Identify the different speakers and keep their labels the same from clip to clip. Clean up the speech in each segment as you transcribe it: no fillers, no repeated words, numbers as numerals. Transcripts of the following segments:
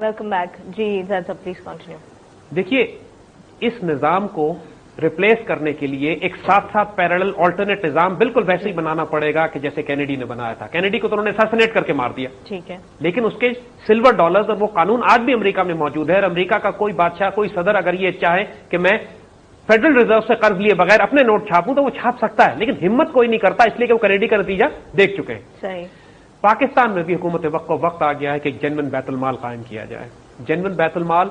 Speaker 1: Welcome back ji, please continue.
Speaker 2: देखिए, इस निजाम को रिप्लेस करने के लिए एक साथ साथ पैरेलल ऑल्टरनेट निजाम बिल्कुल वैसे ही बनाना पड़ेगा कि जैसे कैनेडी ने बनाया था। कैनेडी को तो उन्होंने असैसिनेट करके मार दिया,
Speaker 1: ठीक है, लेकिन
Speaker 2: उसके सिल्वर डॉलर्स और वो कानून आज भी अमेरिका में मौजूद है। और अमेरिका का कोई बादशाह, कोई सदर अगर ये चाहे कि मैं फेडरल रिजर्व से कर्ज लिए बगैर अपने नोट छापूं तो वो छाप सकता है, लेकिन हिम्मत कोई नहीं करता, इसलिए कि वो कैनेडी का नतीजा देख चुके हैं।
Speaker 1: सही।
Speaker 2: पाकिस्तान में भी हुकूमत वक्त को वक्त आ गया है कि एक जेन्युइन बैतुल माल कायम किया जाए। जेन्युइन बैतुल माल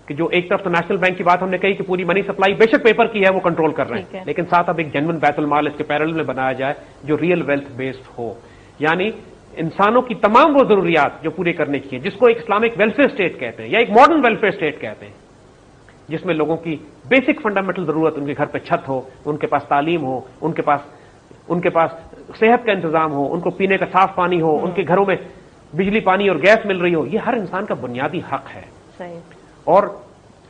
Speaker 2: कि जो एक तरफ तो नेशनल बैंक की बात हमने कही कि पूरी मनी सप्लाई बेशक पेपर की है, वो कंट्रोल कर रहे हैं, लेकिन साथ अब एक जेन्युइन बैतुल माल इसके पैरेलल में बनाया जाए जो रियल वेल्थ बेस्ड हो, यानी इंसानों की तमाम वो जरूरियात जो पूरी करने की है, जिसको एक इस्लामिक वेलफेयर स्टेट कहते हैं या एक मॉडर्न वेलफेयर स्टेट कहते हैं, जिसमें लोगों की बेसिक फंडामेंटल जरूरत, उनके घर पे छत हो, उनके पास तालीम हो, उनके पास सेहत का इंतजाम हो, उनको पीने का साफ पानी हो, उनके घरों में बिजली पानी और गैस मिल रही हो, ये हर इंसान का बुनियादी हक है।
Speaker 1: सही।
Speaker 2: और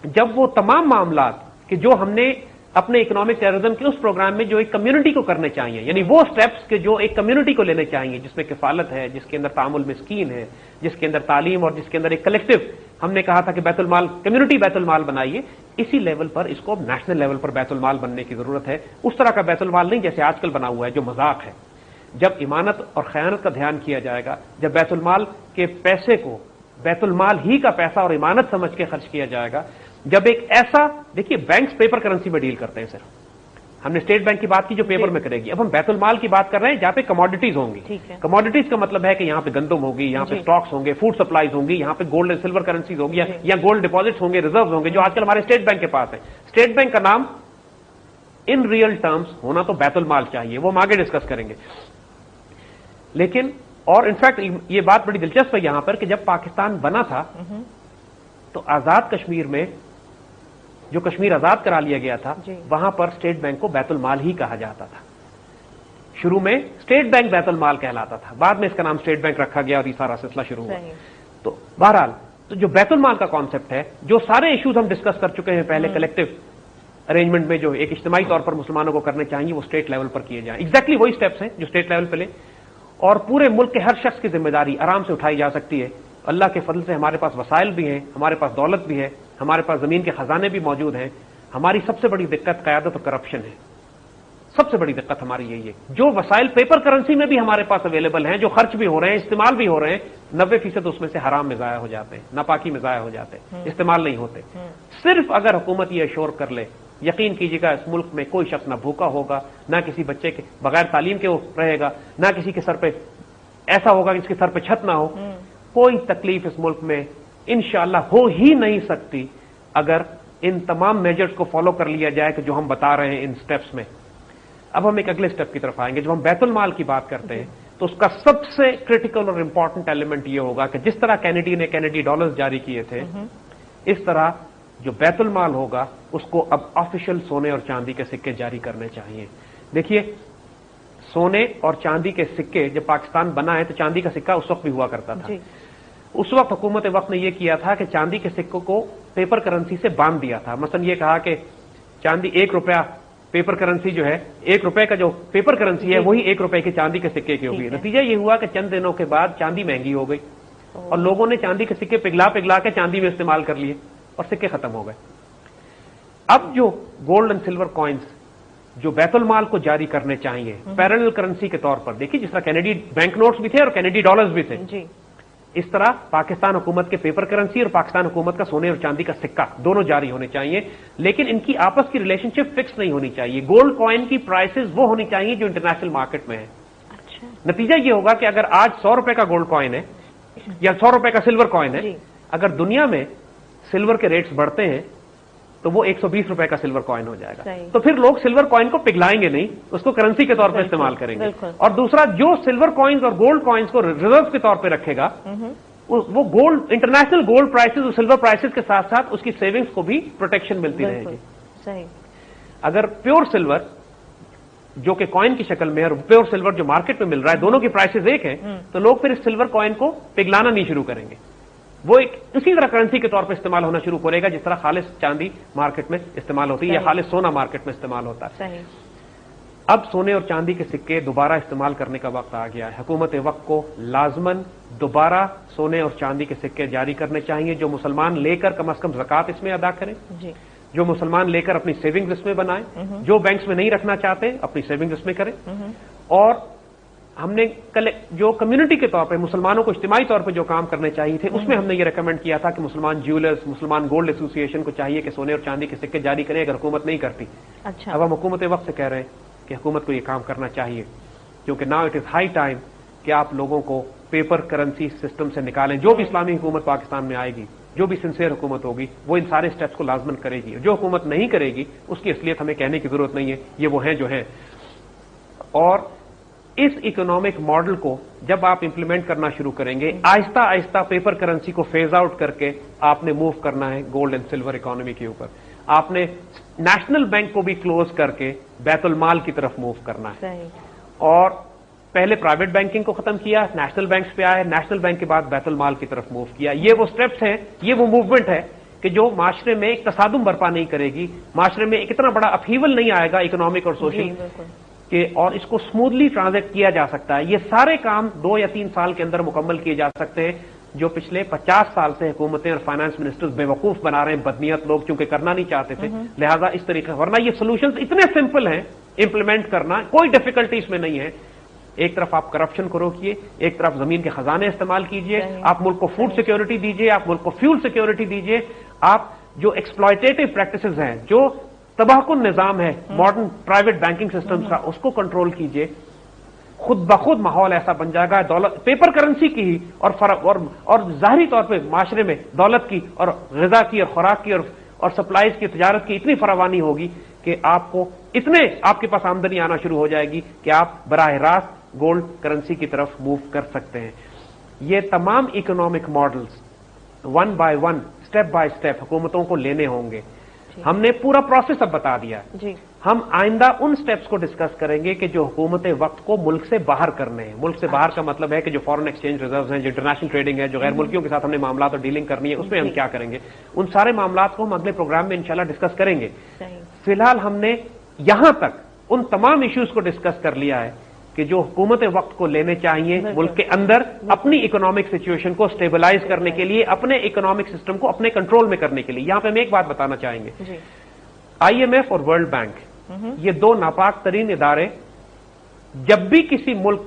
Speaker 2: जब वो तमाम मामला कि जो हमने अपने इकोनॉमिक टेररिज्म के उस प्रोग्राम में जो एक कम्युनिटी को करने चाहिए, यानी वो स्टेप्स के जो एक कम्युनिटी को लेने चाहिए, जिसमें किफालत है, जिसके अंदर तामुल मिस्कीन है, जिसके अंदर तालीम और जिसके अंदर एक कलेक्टिव, हमने कहा था कि बैतुल माल कम्युनिटी बैतुल माल बनाइए, इसी लेवल पर इसको अब नेशनल लेवल पर बैतुल माल बनने की जरूरत है। उस तरह का बैतुल माल नहीं जैसे आजकल बना हुआ है जो मजाक है। जब इमानत और खयानत का ध्यान किया जाएगा, जब बैतुल माल के पैसे को बैतुल माल ही का पैसा और इमानत समझ के खर्च किया जाएगा, जब एक ऐसा, देखिए बैंक्स पेपर करेंसी में डील करते हैं सिर्फ, हमने स्टेट बैंक की बात की जो पेपर में करेगी, अब हम बैतुल माल की बात कर रहे हैं जहां पे कमोडिटीज होंगी। कमोडिटीज का मतलब है कि यहां पे गंदम होगी, यहां पे स्टॉक्स होंगे, फूड सप्लाईज होंगी, यहां पे गोल्ड एंड सिल्वर करेंसीज होगी या गोल्ड डिपॉजिट्स होंगे, रिजर्व होंगे, जो आजकल हमारे स्टेट बैंक के पास है। स्टेट बैंक का नाम इन रियल टर्म्स होना तो बैतुल माल चाहिए, वो हम आगे डिस्कस करेंगे। लेकिन और इनफैक्ट ये बात बड़ी दिलचस्प है यहां पर कि जब पाकिस्तान बना था तो आजाद कश्मीर में, जो कश्मीर आजाद करा लिया गया था, वहां पर स्टेट बैंक को बैतुल माल ही कहा जाता था। शुरू में स्टेट बैंक बैतुल माल कहलाता था, बाद में इसका नाम स्टेट बैंक रखा गया और ये सारा सिलसिला शुरू हुआ। तो बहरहाल, तो जो बैतुल माल का कॉन्सेप्ट है, जो सारे इश्यूज हम डिस्कस कर चुके हैं पहले कलेक्टिव अरेंजमेंट में, जो एक इज्तिमाई तौर पर मुसलमानों को करने चाहिए, वो स्टेट लेवल पर किए जाए। एग्जैक्टली वही स्टेप्स हैं जो स्टेट लेवल पे ले, और पूरे मुल्क के हर शख्स की जिम्मेदारी आराम से उठाई जा सकती है। अल्लाह के फजल से हमारे पास वसाइल भी हैं, हमारे पास दौलत भी है, हमारे पास जमीन के खजाने भी मौजूद हैं। हमारी सबसे बड़ी दिक्कत क़यादत और करप्शन है। सबसे बड़ी दिक्कत हमारी यही है। जो वसाइल पेपर करेंसी में भी हमारे पास अवेलेबल हैं, जो खर्च भी हो रहे हैं, इस्तेमाल भी हो रहे हैं, 90% उसमें से हराम में जाया हो जाते हैं, नापाकी में जाया हो जाते हैं, इस्तेमाल नहीं होते। सिर्फ अगर हुकूमत ये अश्योर कर ले, यकीन कीजिएगा इस मुल्क में कोई शख्स ना भूखा होगा, ना किसी बच्चे के बगैर तालीम के वो रहेगा, ना किसी के सर पे ऐसा होगा कि इसके सर पे छत ना हो। कोई तकलीफ इस मुल्क में इंशाअल्लाह हो ही नहीं सकती अगर इन तमाम मेजर्स को फॉलो कर लिया जाए कि जो हम बता रहे हैं इन स्टेप्स में। अब हम एक अगले स्टेप की तरफ आएंगे। जब हम बैतुल माल की बात करते हैं तो उसका सबसे क्रिटिकल और इंपॉर्टेंट एलिमेंट यह होगा कि जिस तरह कैनेडी ने कैनेडी डॉलर्स जारी किए थे, इस तरह जो बैतुल माल होगा उसको अब ऑफिशियल सोने और चांदी के सिक्के जारी करने चाहिए। देखिए, सोने और चांदी के सिक्के जब पाकिस्तान बना है तो चांदी का सिक्का उस वक्त भी हुआ करता था। उस वक्त हुकूमत वक्त ने यह किया था कि चांदी के सिक्कों को पेपर करेंसी से बांध दिया था। मसलन ये कहा कि चांदी 1 रुपया पेपर करेंसी जो है, 1 रुपए का जो पेपर करेंसी है वही 1 रुपए के चांदी के सिक्के की होगी। नतीजा ये हुआ कि चंद दिनों के बाद चांदी महंगी हो गई और लोगों ने चांदी के सिक्के पिघला पिघला के चांदी में इस्तेमाल कर लिए और सिक्के खत्म हो गए। अब जो गोल्ड एंड सिल्वर कॉइन्स जो बैतुल माल को जारी करने चाहिए पैरेलल करेंसी के तौर पर, देखिए जिस तरह कैनेडी बैंक नोट्स भी थे और कैनेडी डॉलर्स भी थे जी, इस तरह पाकिस्तान हुकूमत के पेपर करेंसी और पाकिस्तान हुकूमत का सोने और चांदी का सिक्का दोनों जारी होने चाहिए, लेकिन इनकी आपस की रिलेशनशिप फिक्स नहीं होनी चाहिए। गोल्ड कॉइन की प्राइसेस वो होनी चाहिए जो इंटरनेशनल मार्केट में है। अच्छा। नतीजा ये होगा कि अगर आज 100 रुपए का गोल्ड कॉइन है या 100 रुपए का सिल्वर कॉइन है, अगर दुनिया में सिल्वर के रेट्स बढ़ते हैं तो वो 120 रुपए का सिल्वर कॉइन हो जाएगा। तो फिर लोग सिल्वर कॉइन को पिघलाएंगे नहीं, उसको करेंसी के तौर पर इस्तेमाल करेंगे। और दूसरा, जो सिल्वर कॉइन्स और गोल्ड कॉइन्स को रिजर्व के तौर पर रखेगा, वो गोल्ड इंटरनेशनल गोल्ड प्राइसेस और सिल्वर प्राइसेस के साथ साथ उसकी सेविंग्स को भी प्रोटेक्शन मिलती रहेगी। सही। अगर प्योर सिल्वर जो कि कॉइन की शक्ल में और प्योर सिल्वर जो मार्केट में मिल रहा है, दोनों की प्राइसेस एक है, तो लोग फिर इस सिल्वर कॉइन को पिघलाना नहीं शुरू करेंगे। वो एक इसी तरह करेंसी के तौर पर इस्तेमाल होना शुरू करेगा जिस तरह खालिस चांदी मार्केट में इस्तेमाल होती है या खालिस सोना मार्केट में इस्तेमाल होता है। اب سونے اور چاندی کے سکے دوبارہ استعمال کرنے کا وقت آ گیا ہے. حکومت وقت کو لازماً دوبارہ سونے اور چاندی کے سکے جاری کرنے چاہیے. جو مسلمان لے کر کم از کم زکوٰۃ اس میں ادا کریں, جو مسلمان لے کر اپنی سیونگز اس میں بنائیں, جو بینکس میں نہیں رکھنا چاہتے اپنی سیونگز اس میں کریں. اور ہم نے جو کمیونٹی کے طور پہ مسلمانوں کو اجتماعی طور پہ جو کام کرنے چاہیے تھے, اس میں ہم نے یہ ریکمینڈ کیا تھا کہ مسلمان جیولرز, مسلمان گولڈ ایسوسی ایشن کو چاہیے کہ سونے اور چاندی کے سکے جاری کریں اگر حکومت نہیں کرتی. اب ہم حکومت وقت سے کہہ رہے ہیں کہ حکومت کو یہ کام کرنا چاہیے, کیونکہ now it is high time کہ آپ لوگوں کو پیپر کرنسی سسٹم سے نکالیں. جو بھی اسلامی حکومت پاکستان میں آئے گی, جو بھی سنسیئر حکومت ہوگی, وہ ان سارے سٹیپس کو لازمن کرے گی. جو حکومت نہیں کرے گی اس کی اصلیت ہمیں کہنے کی ضرورت نہیں ہے, یہ وہ ہیں جو ہیں. اور اس اکنامک ماڈل کو جب آپ امپلیمنٹ کرنا شروع کریں گے, آہستہ آہستہ پیپر کرنسی کو فیز آؤٹ کر کے آپ نے موو کرنا ہے گولڈ اینڈ سلور اکانومی کے اوپر. آپ نے نیشنل بینک کو بھی کلوز کر کے بیت المال کی طرف موو کرنا ہے. اور پہلے پرائیویٹ بینکنگ کو ختم کیا, نیشنل بینکس پہ آئے, نیشنل بینک کے بعد بیت المال کی طرف موو کیا. یہ وہ سٹیپس ہیں, یہ وہ موومنٹ ہے کہ جو معاشرے میں ایک تصادم برپا نہیں کرے گی, معاشرے میں ایک اتنا بڑا اپہیول نہیں آئے گا اکنامک اور سوشل کہ, اور اس کو سموتھلی ٹرانزیکٹ کیا جا سکتا ہے. یہ سارے کام 2 یا 3 سال کے اندر مکمل کیے جا سکتے ہیں, جو پچھلے 50 سال سے حکومتیں اور فائنانس منسٹرز بے وقوف بنا رہے ہیں, بدنیت لوگ چونکہ کرنا نہیں چاہتے تھے, لہذا اس طریقے, ورنہ یہ سولوشنز اتنے سمپل ہیں امپلیمنٹ کرنا, کوئی ڈیفیکلٹی اس میں نہیں ہے. ایک طرف آپ کرپشن کو روکیے, ایک طرف زمین کے خزانے استعمال کیجئے, آپ ملک کو فوڈ سیکیورٹی دیجئے, آپ ملک کو فیول سیکیورٹی دیجئے, آپ جو ایکسپلائٹیٹو پریکٹسز ہیں, جو تباہ کن نظام ہے ماڈرن پرائیویٹ بینکنگ سسٹمز کا, اس کو کنٹرول کیجئے. خود بخود ماحول ایسا بن جائے گا, دولت پیپر کرنسی کی ہی اور ظاہری طور پہ معاشرے میں دولت کی اور غذا کی اور خوراک کی اور سپلائیز کی, تجارت کی اتنی فراوانی ہوگی کہ آپ کو اتنے آپ کے پاس آمدنی آنا شروع ہو جائے گی کہ آپ براہ راست گولڈ کرنسی کی طرف موو کر سکتے ہیں. یہ تمام economic models 1 by 1 step by step حکومتوں کو لینے ہوں گے. ہم نے پورا پروسیس اب بتا دیا. ہم آئندہ ان سٹیپس کو ڈسکس کریں گے کہ جو حکومت وقت کو ملک سے باہر کرنے ہیں. ملک سے باہر کا مطلب ہے کہ جو فارن ایکسچینج ریزروز ہیں, جو انٹرنیشنل ٹریڈنگ ہے, جو غیر ملکیوں کے ساتھ ہم نے معاملات اور ڈیلنگ کرنی ہے, اس میں ہم کیا کریں گے. ان سارے معاملات کو ہم اگلے پروگرام میں انشاءاللہ ڈسکس کریں گے. فی الحال ہم نے یہاں تک ان تمام ایشوز کو ڈسکس کر لیا ہے کہ جو حکومت وقت کو لینے چاہیے ملک کے اندر اپنی اکنامک سچویشن کو سٹیبلائز کرنے کے لیے, اپنے اکنامک سسٹم کو اپنے کنٹرول میں کرنے کے لیے. یہاں پہ ہم ایک بات بتانا چاہیں گے, IMF اور ورلڈ بینک یہ 2 ناپاک ترین ادارے جب بھی کسی ملک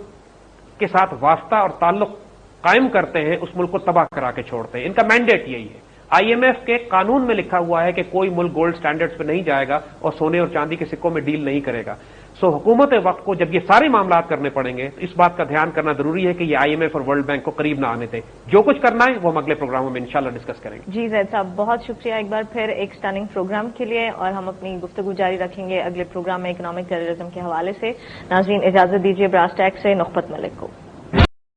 Speaker 2: کے ساتھ واسطہ اور تعلق قائم کرتے ہیں اس ملک کو تباہ کرا کے چھوڑتے ہیں. ان کا مینڈیٹ یہی ہے. IMF کے قانون میں لکھا ہوا ہے کہ کوئی ملک گولڈ سٹینڈرڈز پہ نہیں جائے گا اور سونے اور چاندی کے سکوں میں ڈیل نہیں کرے گا. سو حکومت وقت کو جب یہ سارے معاملات کرنے پڑیں گے تو اس بات کا دھیان کرنا ضروری ہے کہ یہ IMF اور ورلڈ بینک کو قریب نہ آنے دیں. جو کچھ کرنا ہے وہ ہم اگلے پروگراموں میں انشاءاللہ ڈسکس کریں گے.
Speaker 1: جی زید صاحب, بہت شکریہ ایک بار پھر ایک سٹننگ پروگرام کے لیے, اور ہم اپنی گفتگو جاری رکھیں گے اگلے پروگرام میں اکنامک ٹیررزم کے حوالے سے. ناظرین اجازت دیجیے براس ٹیک سے نخبت ملک کو.